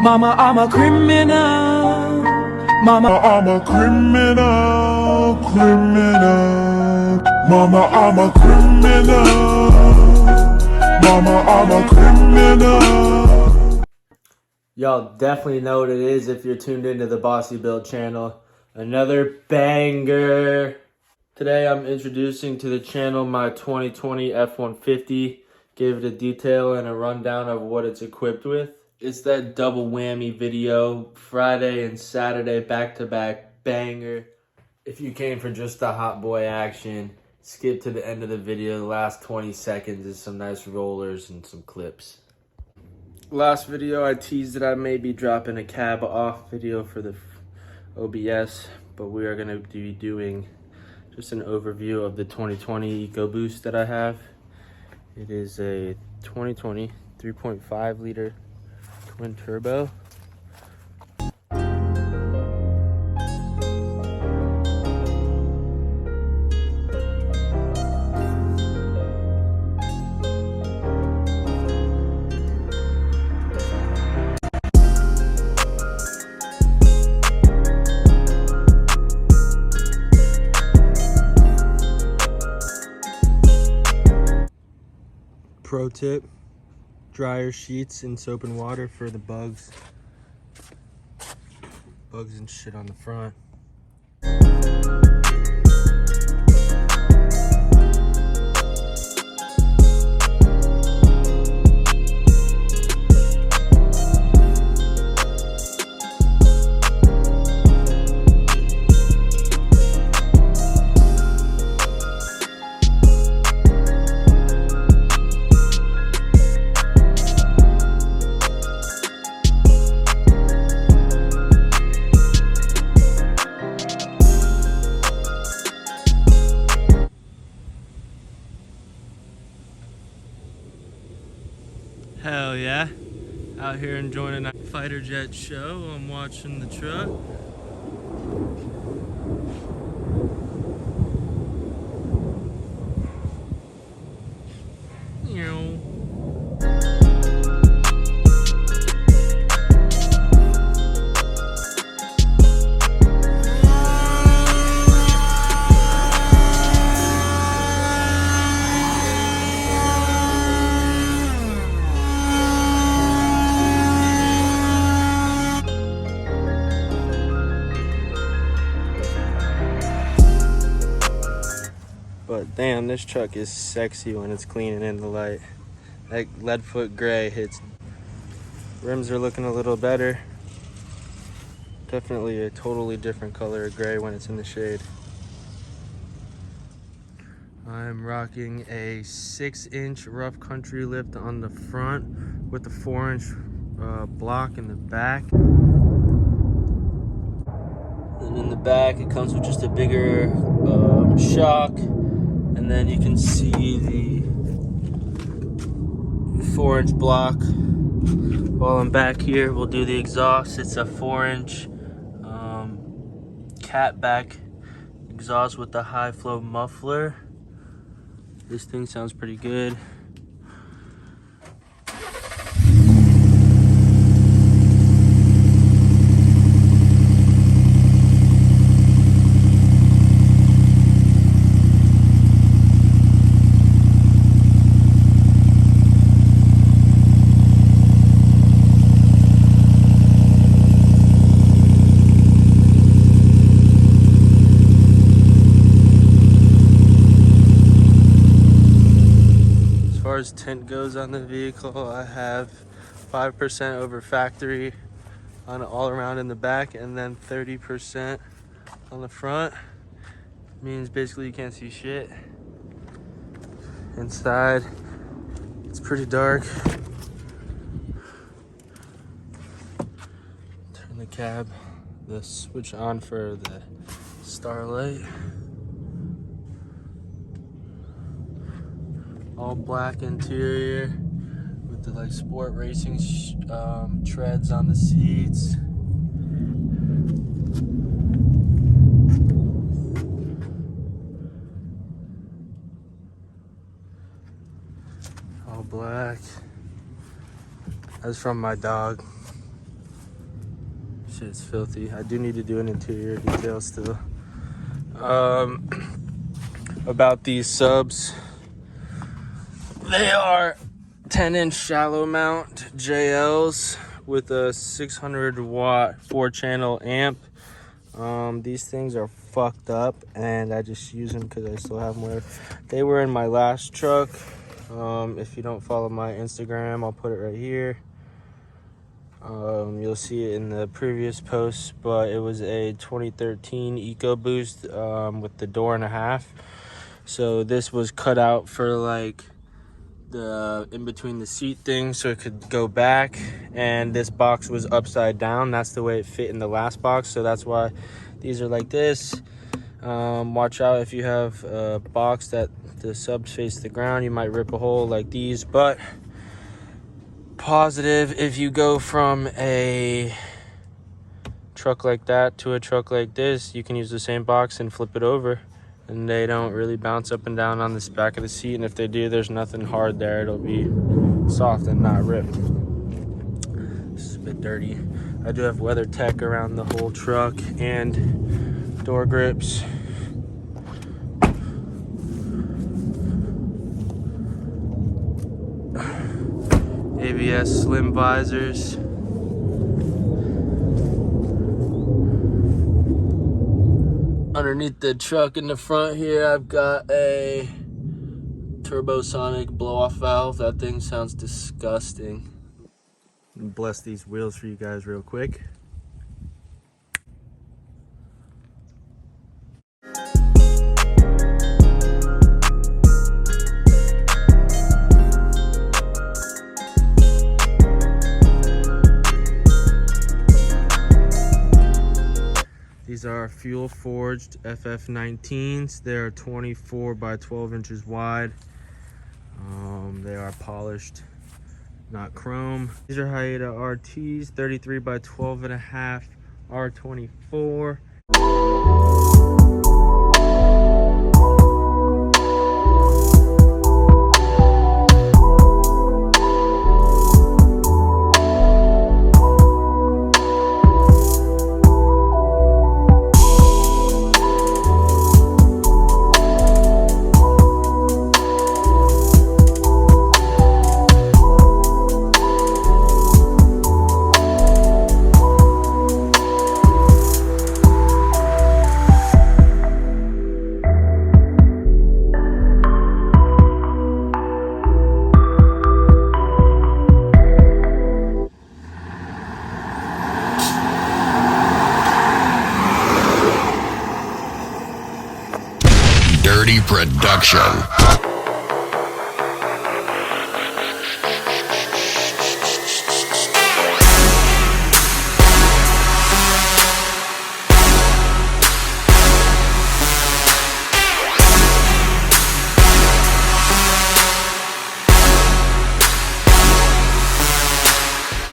Mama, I'm a criminal. Mama, I'm a criminal, criminal. Mama, I'm a criminal. Mama, I'm a criminal. Y'all definitely know what it is if you're tuned into the Bossy Build channel. Another banger. Today I'm introducing to the channel my 2020 F-150. Give it a detail and a rundown of what it's equipped with. It's that double whammy video, Friday and Saturday back-to-back banger. If you came for just the hot boy action, skip to the end of the video. The last 20 seconds is some nice rollers and some clips. Last video I teased that I may be dropping a cab off video for the OBS, but we are going to be doing just an overview of the 2020 ecoboost that I have. It is a 2020 3.5 liter twin turbo. Pro tip, dryer sheets in soap and water for the bugs and shit on the front. Hell yeah. Out here enjoying a fighter jet show. I'm watching the truck. But damn, this truck is sexy when it's clean and in the light. That leadfoot gray hits. Rims are looking a little better. Definitely a totally different color of gray when it's in the shade. I'm rocking a 6-inch rough country lift on the front with a 4-inch block in the back. And in the back, it comes with just a bigger shock. And then you can see the 4-inch block. While I'm back here, we'll do the exhaust. It's a 4-inch catback exhaust with the high flow muffler. This thing sounds pretty good. As far as tint goes on the vehicle, I have 5% over factory on all around in the back and then 30% on the front. Means basically you can't see shit. Inside, it's pretty dark. Turn the switch on for the starlight. All black interior with the like sport racing treads on the seats. All black. That's from my dog. Shit's filthy. I do need to do an interior detail still. About these subs, they are 10-inch shallow mount JLs with a 600 watt 4-channel amp. These things are fucked up and I just use them because I still have more. They were in my last truck. If you don't follow my Instagram, I'll put it right here. You'll see it in the previous post, but it was a 2013 EcoBoost with the door and a half. So this was cut out for like the in between the seat thing so it could go back, and this box was upside down. That's the way it fit in the last box, so that's why these are like this. Watch out if you have a box that the subs face the ground, you might rip a hole like these. But positive, if you go from a truck like that to a truck like this, you can use the same box and flip it over, and they don't really bounce up and down on this back of the seat. And if they do, there's nothing hard there. It'll be soft and not ripped. This is a bit dirty. I do have WeatherTech around the whole truck and door grips. ABS slim visors. Underneath the truck in the front here, I've got a turbosonic blow-off valve. That thing sounds disgusting. Bless these wheels for you guys real quick. These are fuel forged FF19s. They're 24 by 12 inches wide. They are polished, not chrome. These are Haida RTs, 33 by 12 and a half R24. Dirty Production.